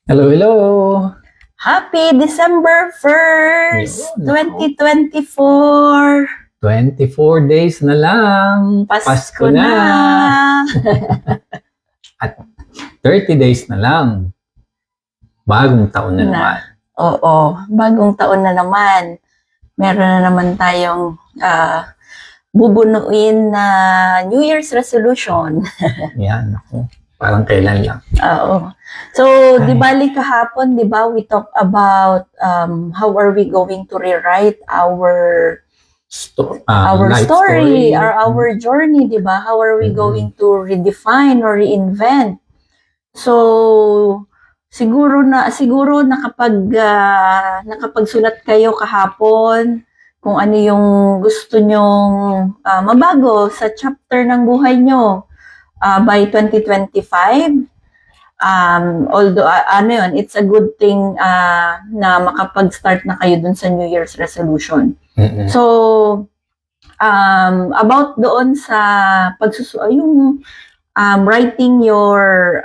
Hello, hello! Happy December 1st, Yun, 2024! 24 days na lang. Pasko na! At 30 days na lang. Bagong taon na naman. Oo, bagong taon na naman. Meron na naman tayong bubunuin na New Year's resolution. Yan, ako. Parang kailan lang. Oo. So, di bali kahapon, di ba, we talked about how are we going to rewrite our Life story, or our journey, di ba? How are we going to redefine or reinvent? So, siguro nakapagsulat kayo kahapon kung ano yung gusto nyong mabago sa chapter ng buhay nyo by 2025. Although it's a good thing na makapag-start na kayo dun sa New Year's resolution. Mm-mm. So, about doon sa yung writing your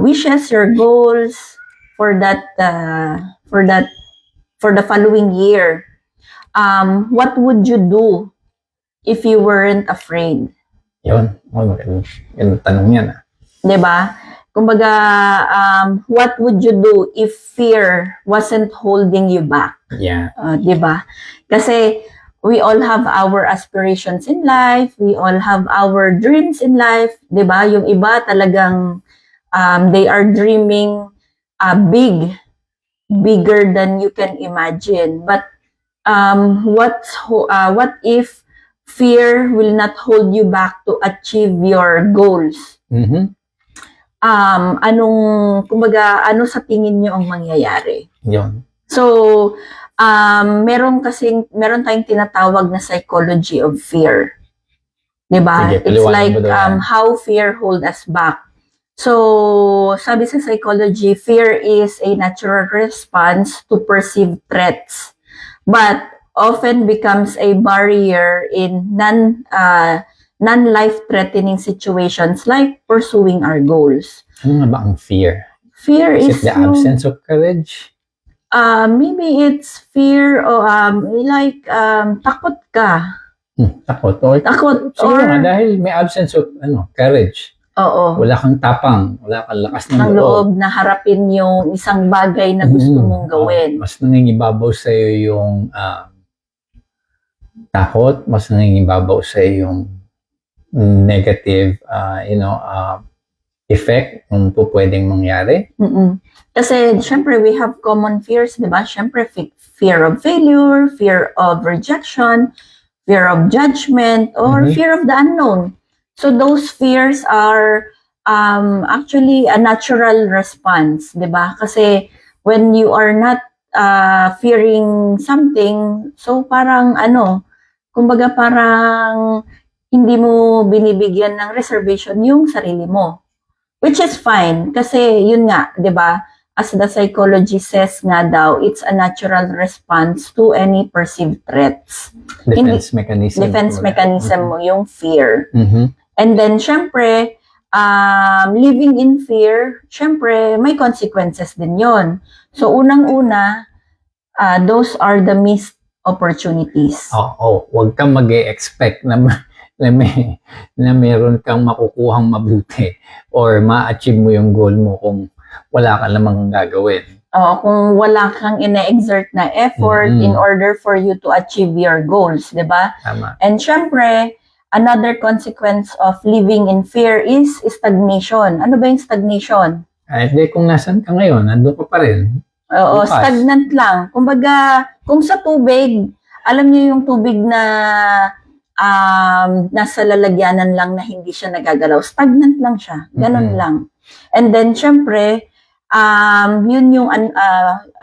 wishes, your goals for the following year. What would you do if you weren't afraid? Yun. Yung tanong yan. Diba? Kumbaga, what would you do if fear wasn't holding you back? Yeah. Diba? Kasi we all have our aspirations in life, we all have our dreams in life, diba? Yung iba talagang they are dreaming bigger than you can imagine. But what if fear will not hold you back to achieve your goals? Mm-hmm. Ano sa tingin nyo ang mangyayari? Yun. So, meron tayong tinatawag na psychology of fear. Diba? Sige, It's like how fear hold us back. So, sabi sa psychology, fear is a natural response to perceived threats, but often becomes a barrier in non-life-threatening situations like pursuing our goals. Ano nga ba ang fear? Fear Is it the absence of courage? Maybe it's fear o takot ka. Takot. Siguro nga, dahil may absence of courage. Oo. Wala kang tapang, wala kang lakas ng loob na harapin yung isang bagay na gusto mong gawin. Mas nangingibabaw sa iyo yung takot, mas nangingibabaw sa iyo yung negative effect ng pwedeng mangyari. Kasi syempre we have common fears, 'di ba? Syempre fear of failure, fear of rejection, fear of judgment, or fear of the unknown. So those fears are actually a natural response, 'di ba? Kasi when you are not fearing something, so parang kumbaga parang hindi mo binibigyan ng reservation yung sarili mo. Which is fine kasi yun nga, 'di ba? As the psychology says nga daw, it's a natural response to any perceived threats. Defense mechanism mo yung fear. Mm-hmm. And then, syempre, living in fear, syempre, may consequences din yon. So, unang-una, those are the missed opportunities. Huwag kang mag-e-expect na meron kang makukuhang mabuti or ma-achieve mo yung goal mo kung wala ka namang gagawin. Kung wala kang ina-exert na effort in order for you to achieve your goals, di ba? Tama. And syempre, another consequence of living in fear is stagnation. Ano ba yung stagnation? Kung nasan ka ngayon, nandun ka pa rin. Oo, stagnant lang. Kumbaga, kung sa tubig, alam niyo yung tubig na nasa lalagyanan lang na hindi siya nagagalaw. Stagnant lang siya. Ganon lang. And then, syempre, yun yung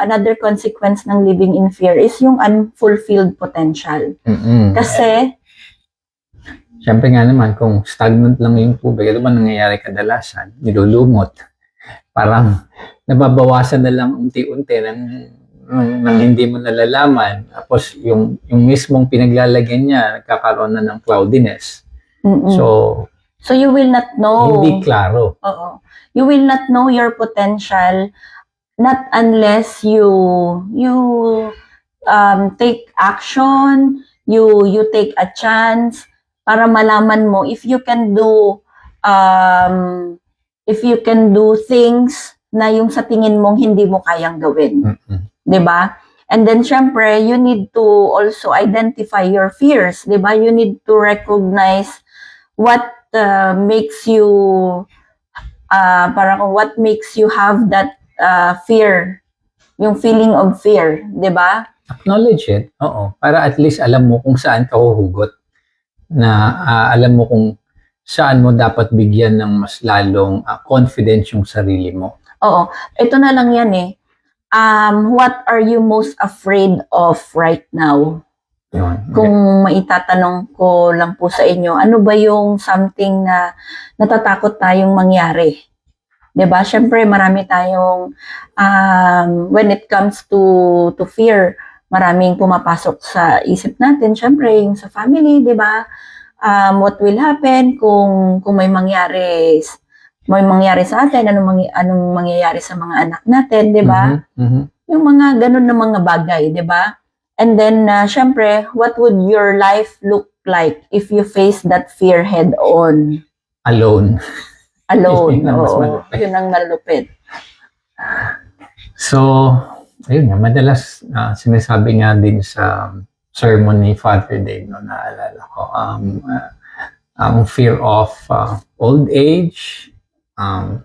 another consequence ng living in fear is yung unfulfilled potential. Kasi, syempre nga naman, kung stagnant lang yung tubig, ano ba nangyayari kadalasan? Nilulumot. Parang nababawasan na lang unti-unti nang hindi mo nalalaman. Tapos yung mismong pinaglalagyan niya, nagkakaroon na ng cloudiness. So So you will not know. Hindi klaro. Oo. You will not know your potential not unless you take action, you take a chance para malaman mo if you can do things na yung sa tingin mong hindi mo kayang gawin. Mm-mm. 'Di ba? And then syempre, you need to also identify your fears, 'di ba? You need to recognize what makes you parang what makes you have that fear, yung feeling of fear, 'di ba? Acknowledge it. Oo. Para at least alam mo kung saan ka huhugot. Na alam mo kung saan mo dapat bigyan ng mas lalong confidence yung sarili mo. Oo. Ito na lang yan eh. What are you most afraid of right now? Yun. Kung maitatanong ko lang po sa inyo, ano ba yung something na natatakot tayong mangyari? 'Di ba? Syempre marami tayong when it comes to fear, maraming pumapasok sa isip natin. Syempre yung sa family, 'di ba? What will happen kung may mangyari sa atin, anong mangyayari sa mga anak natin, 'di ba? Yung mga ganun na mga bagay, 'di ba? And then syempre, what would your life look like if you face that fear head on? Alone. Alone. Yun ang mas Oo, malupit. yun ang malupit. So, ayun nga, madalas sinasabi nga din sa sermon ni Father Dave, no, naalala ko, ang fear of old age,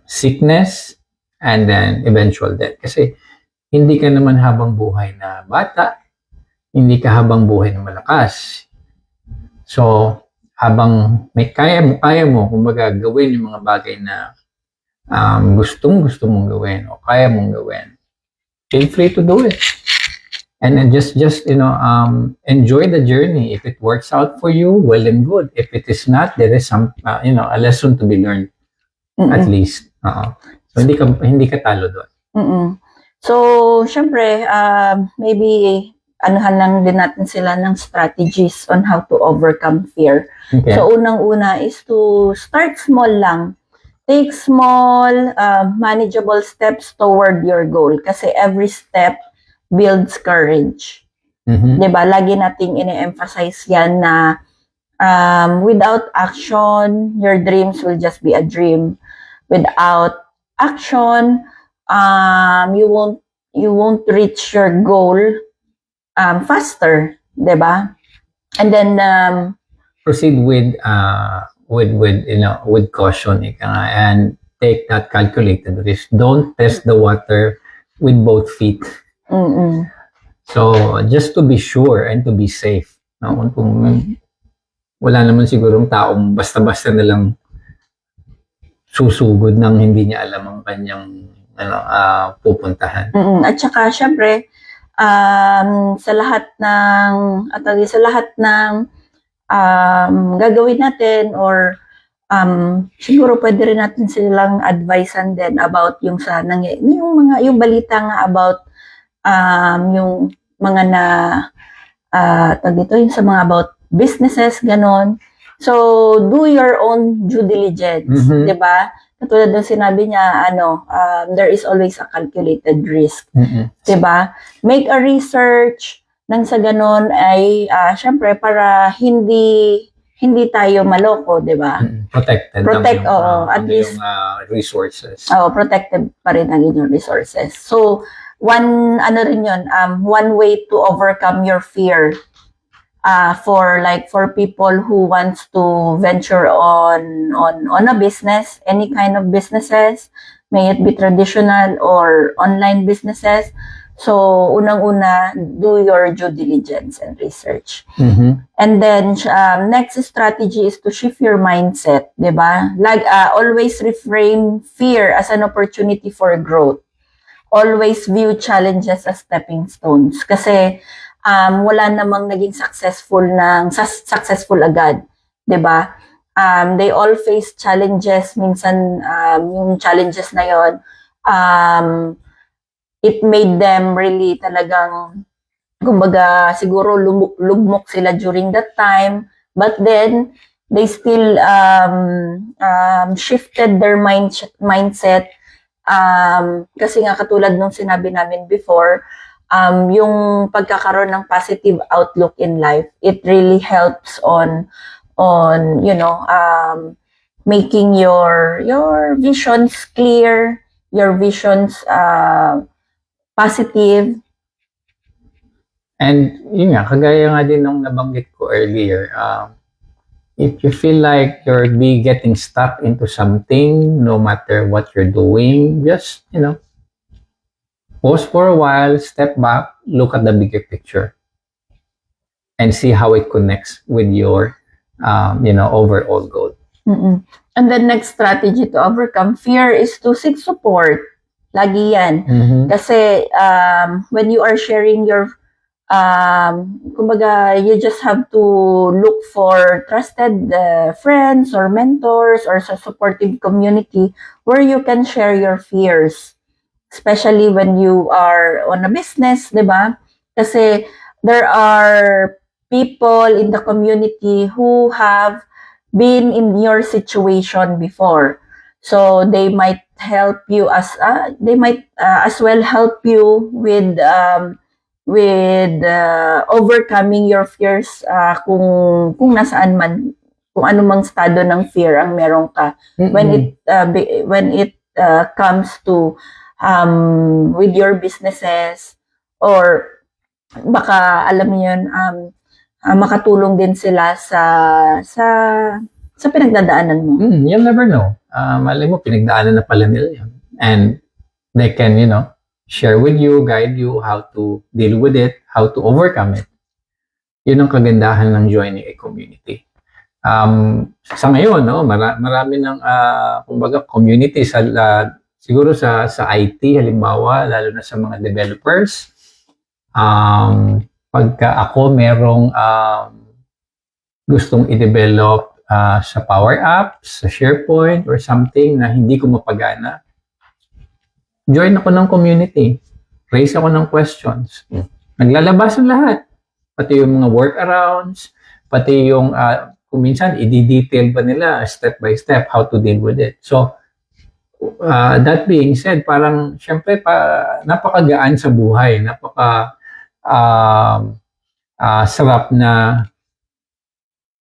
sickness, and then eventual death. Kasi hindi ka naman habang buhay na bata, hindi ka habang buhay na malakas. So, habang may kaya mo, kumbaga gawin yung mga bagay na gusto mong gawin o kaya mong gawin, feel free to do it. And then just enjoy the journey. If it works out for you, well and good. If it is not, there is some a lesson to be learned at least. So hindi ka talo doon. So, syempre, maybe anuhan lang din natin sila ng strategies on how to overcome fear. Okay. So, unang-una is to start small lang. Take small, manageable steps toward your goal. Kasi every step builds courage. Mhm. 'Di ba? Lagi nating ine-emphasize yan na without action, your dreams will just be a dream. Without action, you won't reach your goal faster, 'di ba? And then Proceed with caution, ika nga, and take that calculated risk. Don't test the water with both feet. So, just to be sure and to be safe. No? Kung wala naman sigurong taong basta-basta na lang susugod ng hindi niya alam ang kanyang pupuntahan. At saka syempre sa lahat ng gagawin natin or siguro pwede rin natin silang advisean din about yung balita nga about yung mga yung sa mga about businesses, ganon. So, do your own due diligence, 'di ba? Katulad ng sinabi niya, there is always a calculated risk, 'di ba? Make a research nang sa ganon ay syempre para hindi tayo maloko, 'di ba? Protected. At least yung resources. protected pa rin ang inyong resources. So, one way to overcome your fear for people who wants to venture on a business, any kind of businesses, may it be traditional or online businesses. So, unang-una, do your due diligence and research. And then, next strategy is to shift your mindset, 'di ba? Always reframe fear as an opportunity for growth. Always view challenges as stepping stones. Kasi, wala namang naging successful agad, 'di ba? They all face challenges. Minsan, yung challenges na yon, it made them really talagang, kumbaga, siguro lugmok sila during that time. But then, they still shifted their mindset. Kasi nga katulad nung sinabi namin before, yung pagkakaroon ng positive outlook in life, it really helps on making your visions clear, your visions positive. And yun nga, kagaya nga din nung nabanggit ko earlier, if you feel like you're getting stuck into something, no matter what you're doing, just, pause for a while, step back, look at the bigger picture, and see how it connects with your, overall goal. Mm-mm. And the next strategy to overcome fear is to seek support. Lagi yan. Kasi when you are sharing your kumbaga, you just have to look for trusted friends or mentors or sa supportive community where you can share your fears. Especially when you are on a business, di ba? Kasi there are people in the community who have been in your situation before. So they might help you as well help you with overcoming your fears kung nasaan man, kung anumang estado ng fear ang meron ka. When it comes to with your businesses, or baka alam niyo yun, makatulong din sila sa pinagdadaanan mo. You'll never know. Malay mo, pinagdaanan na pala nila yun. And they can, share with you, guide you how to deal with it, how to overcome it. Yun ang kagandahan ng joining a community. Sa ngayon, marami ng kumbaga community siguro sa IT halimbawa, lalo na sa mga developers. Pagka ako merong gustong i-develop sa Power Apps, sa SharePoint or something na hindi ko mapagana, join ako ng community. Raise ako ng questions. Naglalabas ang lahat. Pati yung mga workarounds, pati yung kung minsan i-detail pa nila step by step how to deal with it. So, that being said, parang syempre napakagaan sa buhay, sarap na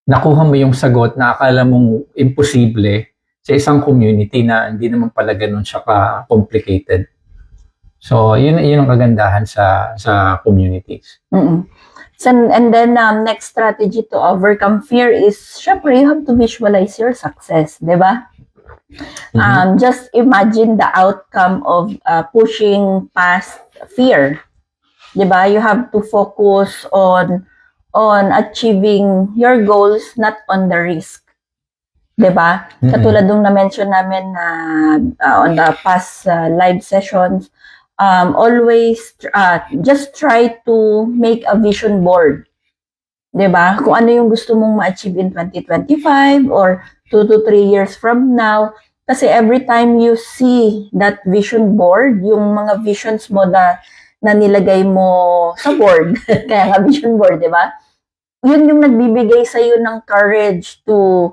nakuha mo yung sagot na akala mong imposible sa isang community na hindi naman pala ganun siya ka-complicated. So, yun ang kagandahan sa communities. So, and then, next strategy to overcome fear is, syempre, you have to visualize your success, di ba? Just imagine the outcome of pushing past fear. Di ba? You have to focus on achieving your goals, not on the risk. Diba? Katulad nung na-mention namin na on the past live sessions, always just try to make a vision board. Diba? Kung ano yung gusto mong ma-achieve in 2025 or 2 to 3 years from now. Kasi every time you see that vision board, yung mga visions mo na nilagay mo sa board, kaya nga vision board, diba? Yun yung nagbibigay sa'yo ng courage to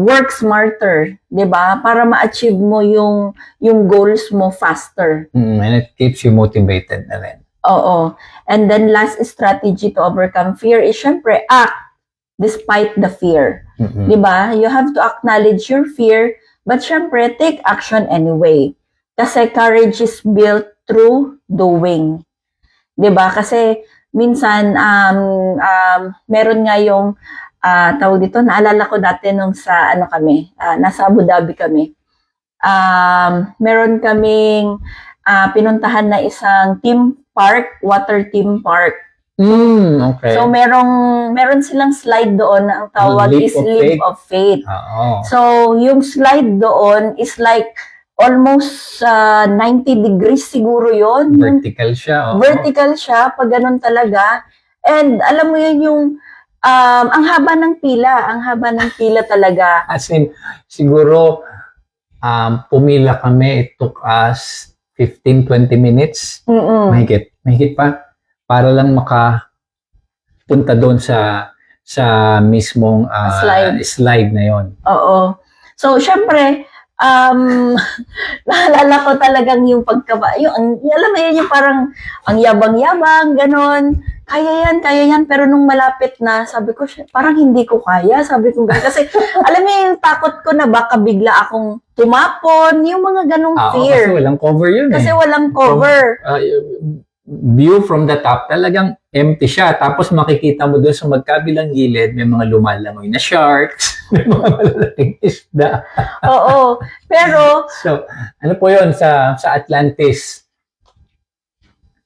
work smarter, 'di ba? Para ma-achieve mo yung goals mo faster. And it keeps you motivated na rin. Oo. And then last strategy to overcome fear is syempre act despite the fear. 'Di ba? You have to acknowledge your fear, but syempre take action anyway. Kasi courage is built through doing. 'Di ba? Kasi minsan meron nga yung tawag dito, naalala ko dati nung sa nasa Abu Dhabi kami. Meron kaming pinuntahan na isang theme park, water theme park. Okay. So meron silang slide doon na ang tawag is Leap of Faith. So yung slide doon is like almost 90 degrees siguro yon. Vertical siya. Vertical siya, pag ganun talaga. And alam mo yun yung ang haba ng pila talaga. As in, siguro pumila kami, it took us 15-20 minutes. Mahigit pa para lang makapunta doon sa mismong slide na yon. Oo. So, syempre, naalala ko talagang yung alam mo yun, yung parang, ang yabang-yabang, ganon. Kaya yan. Pero nung malapit na, sabi ko, parang hindi ko kaya. Sabi ko, kasi, alam mo yung takot ko na baka bigla akong tumapon, yung mga ganong fear. Kasi walang cover yun Kasi walang cover. View from the top, talagang empty siya. Tapos makikita mo doon sa magkabilang gilid, may mga lumalangoy na sharks, may mga malalaking isda. Oo. Pero, so, ano po yun sa Atlantis?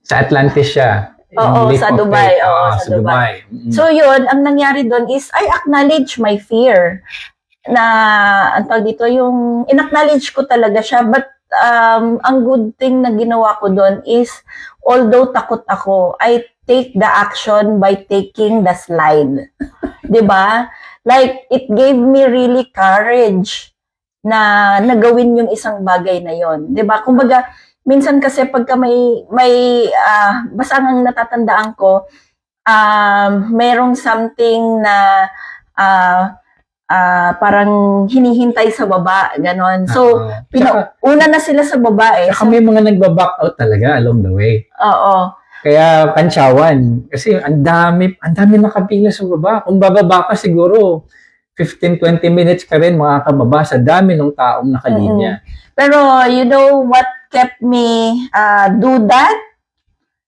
Sa Atlantis siya. Oo, sa Dubai. Sa Dubai. So yun, ang nangyari doon is, I acknowledge my fear. Ang tawag dito, yung in-acknowledge ko talaga siya. But ang good thing na ginawa ko doon is, although takot ako, I take the action by taking the slide. 'Di ba? Like, it gave me really courage na nagawin yung isang bagay na yon. 'Di ba? Kumbaga, minsan kasi pagka may basta ang natatandaan ko, merong something na parang hinihintay sa baba, ganon. So, una na sila sa baba eh. Saka may mga nagbaback out talaga along the way. Oo. Kaya kantsawan. Kasi ang dami nakapila sa baba. Kung bababa ka siguro, 15-20 minutes ka rin makakababa sa dami ng taong nakalinya. Pero, you know what kept me do that?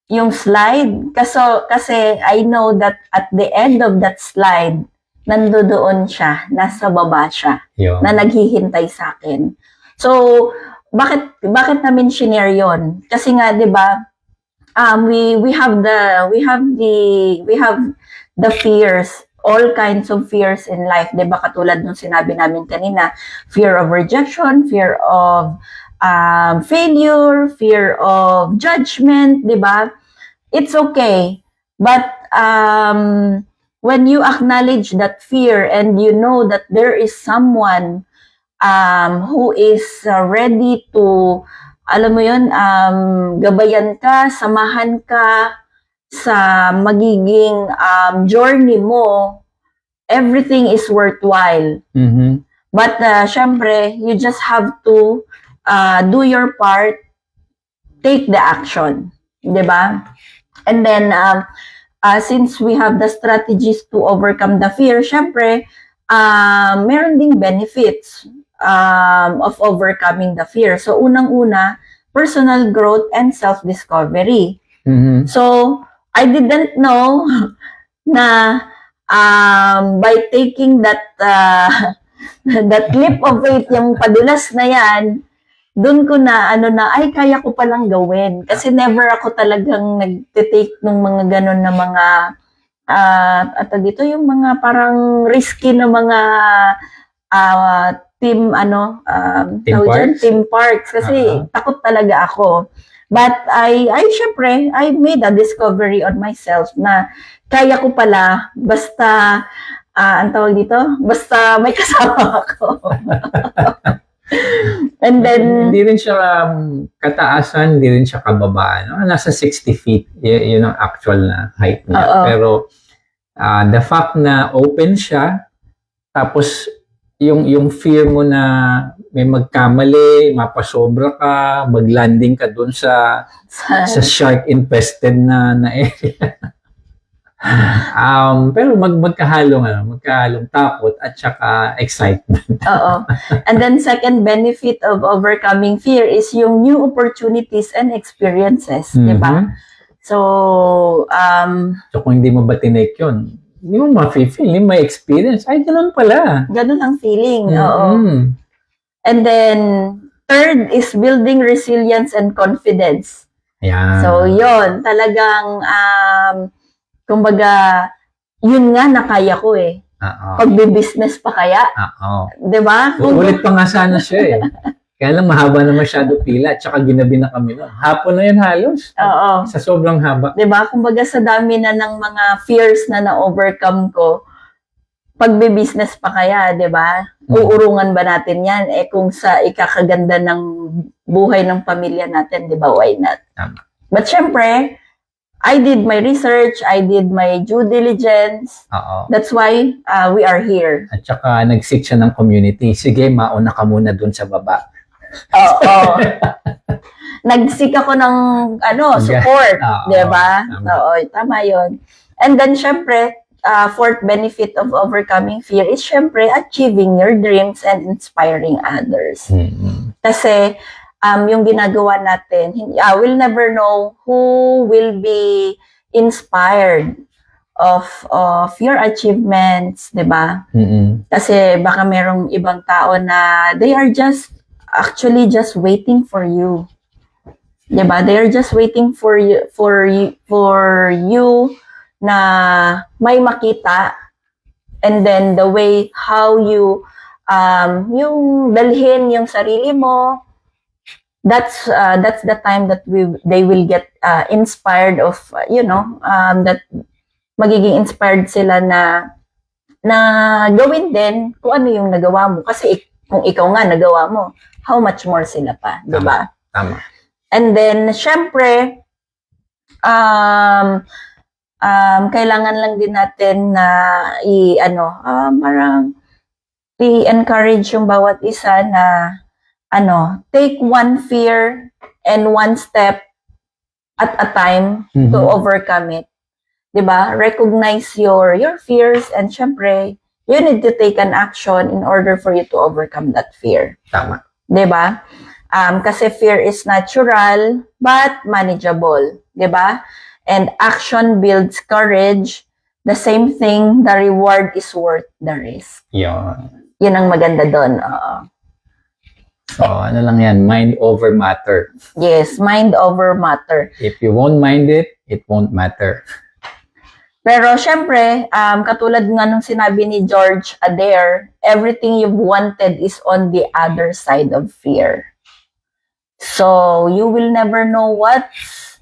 Yung slide. Kasi I know that at the end of that slide, nandoon siya, nasa baba siya, na naghihintay sa akin. So, bakit namin shinare yon? Kasi nga, 'di ba? We have the fears, all kinds of fears in life, 'di ba? Katulad nung sinabi namin kanina, fear of rejection, fear of failure, fear of judgment, 'di ba? It's okay, but when you acknowledge that fear and you know that there is someone who is ready to, alam mo yun, gabayan ka, samahan ka sa magiging journey mo, everything is worthwhile. Mm-hmm. But syempre, you just have to do your part, take the action, 'di ba? And then since we have the strategies to overcome the fear, syempre, meron ding benefits of overcoming the fear. So, unang-una, personal growth and self-discovery. Mm-hmm. So, I didn't know na by taking that leap of faith, yung padulas na yan, doon ko na, ay, kaya ko palang gawin. Kasi never ako talagang nag-take ng mga ganon na mga, dito yung mga parang risky na mga team parks. Kasi takot talaga ako. But syempre, I made a discovery on myself na kaya ko pala, basta, ang tawag dito, basta may kasama ako. And then, hindi rin siya kataasan, hindi rin siya kababaan. No? Nasa 60 feet, yun ang actual na height niya. Pero the fact na open siya, tapos yung fear mo na may magkamali, mapasobra ka, maglanding ka dun sa shark infested na area. Pero magkahalong takot at saka excitement. Oo. And then second benefit of overcoming fear is yung new opportunities and experiences, di ba? So, kung hindi mo ba tinake yun, hindi mo ma-feel, may experience. Ay, ganun pala. Ganun ang feeling, oo. And then, third is building resilience and confidence. Ayan. So, yun, talagang, kumbaga, yun nga nakaya ko eh. Pagbe-business pa kaya. Diba? Ulit pa nga sana siya eh. Kaya lang mahaba na masyado pila at saka ginabi na kami nun. Hapon na yun halos. Oo. Sa sobrang haba. Diba? Kumbaga sa dami na ng mga fears na na-overcome ko, pagbe-business pa kaya, diba? Uurungan ba natin yan? Eh kung sa ikakaganda ng buhay ng pamilya natin, diba? Why not? Tama. But syempre, I did my research, I did my due diligence. Oo. That's why we are here. At saka nag-seek siya ng community. Sige, mauna ka muna dun sa baba. Oo. Nag-seek ako ng support, Oo, 'di ba? tama. Oo, tama 'yon. And then syempre, fourth benefit of overcoming fear is syempre achieving your dreams and inspiring others. Mm-mm. Kasi yung ginagawa natin, we'll never know who will be inspired of your achievements, 'di ba? Mm-mm. Kasi baka merong ibang tao na they are just waiting for you. 'Di ba? They are just waiting for you na may makita, and then the way how you yung dalhin yung sarili mo, that's the time that they will get inspired of that magiging inspired sila na gawin din kung ano yung nagawa mo, kasi kung ikaw nga nagawa mo, how much more sila pa, 'di ba? Tama. And then syempre kailangan lang din natin na parang i-encourage yung bawat isa na take one fear and one step at a time to overcome it. 'Di ba? Recognize your fears, and syempre you need to take an action in order for you to overcome that fear. Tama. 'Di ba? Kasi fear is natural but manageable, 'di ba? And action builds courage. The same thing, the reward is worth the risk. Yun. Yun ang maganda doon. Oo. So, ano lang yan? Mind over matter. Yes, mind over matter. If you won't mind it, it won't matter. Pero syempre, katulad nga nung sinabi ni George Adair, everything you've wanted is on the other side of fear. So, you will never know what's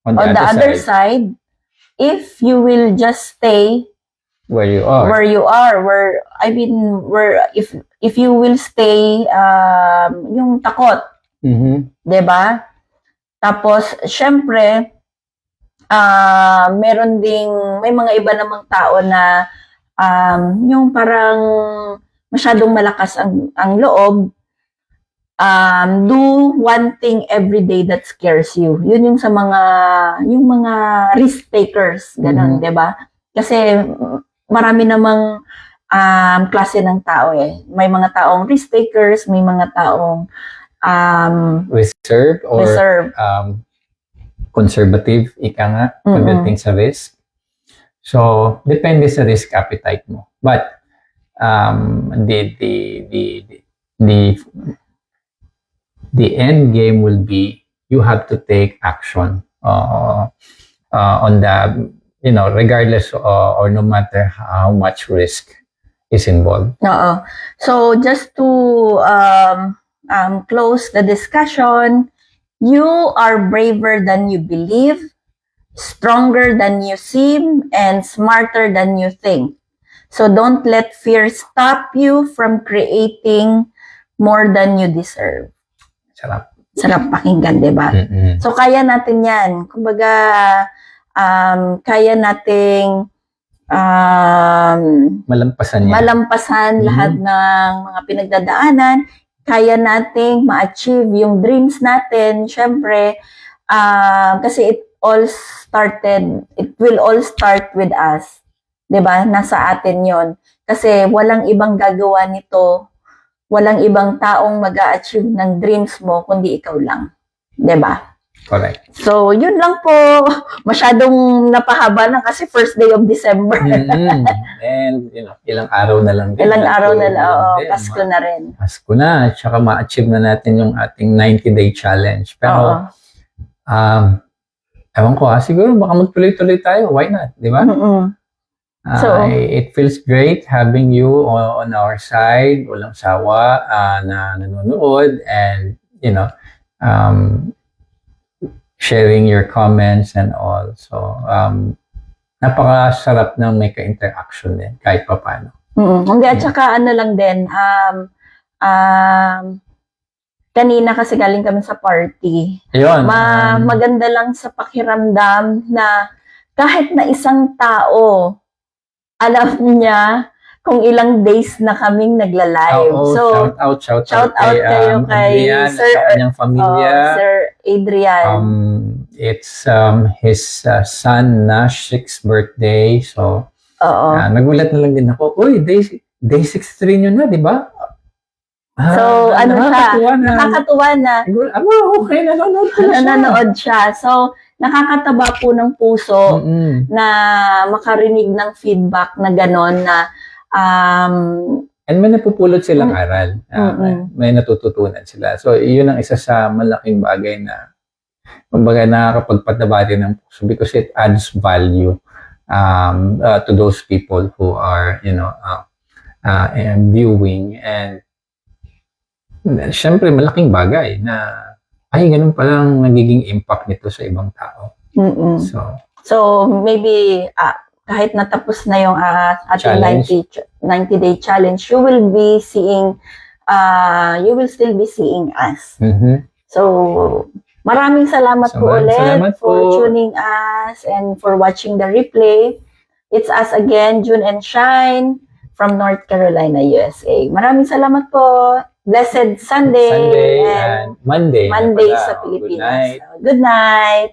on the other side if you will just stay where you are. If you will stay yung takot, 'di ba? Tapos syempre may mga iba namang tao na yung parang masyadong malakas ang loob. Do one thing every day that scares you. Yun yung sa mga risk takers, ganun, 'di ba? Kasi marami namang klase ng tao eh. May mga taong risk takers, may mga taong reserve or conservative, ika nga, pagdating sa risk. So, depende sa risk appetite mo. But the end game will be you have to take action on the, regardless or no matter how much risk is involved. Oo. So just to close the discussion, you are braver than you believe, stronger than you seem, and smarter than you think. So don't let fear stop you from creating more than you deserve. Sarap pakinggan, di ba? So, kaya natin yan. Kumbaga, kaya nating malampasan lahat ng mga pinagdadaanan. Kaya nating ma-achieve yung dreams natin. Siyempre, kasi it will all start with us. Di ba? Nasa atin yon. Kasi walang ibang gagawa nito. Walang ibang taong mag-a-achieve ng dreams mo kundi ikaw lang. 'Di ba? Correct. So, yun lang po. Masyadong napahaba na kasi first day of December. And, ilang araw na lang din. Ilang araw na lang. Oo, Pasko na rin. Pasko na. Tsaka ma-achieve na natin yung ating 90-day challenge. Pero, ewan ko siguro baka magtuloy-tuloy tayo. Why not? Di ba? So, it feels great having you on our side, walang sawa na nanonood, and sharing your comments and all. So, napakasarap na may ka-interaction din kahit papaano. Hindi, at saka ano lang din, kanina kasi galing kami sa party. Ayun. Maganda lang sa pakiramdam na kahit na isang tao, alam niya kung ilang days na kaming nagla-live. So, shout shout out out kayo kay Adrian, Sir, sa kanyang pamilya. Sir Adrian. It's his son na 6th birthday. So, Oo. nagulat na lang din ako. Uy, day 63 nyo na, di ba? So, nakakatuwa na. nakakatuwa na. Okay, nanonood ko na siya. Nanonood siya. So, nakakataba po ng puso Mm-mm. na makarinig ng feedback na gano'n na And may napupulot silang aral. May natututunan sila. So, yun ang isa sa malaking bagay na kumbaga nakakapagpataba din ng puso because it adds value to those people who are, viewing. And syempre, malaking bagay na ay, ganun palang nagiging impact nito sa ibang tao. So maybe kahit natapos na yung ating 90-day challenge, you will be seeing, you will still be seeing us. So, maraming salamat po ulit for tuning us and for watching the replay. It's us again, June and Shine from North Carolina, USA. Maraming salamat po. Blessed Sunday, and Monday sa Pilipinas. Good night. Good night.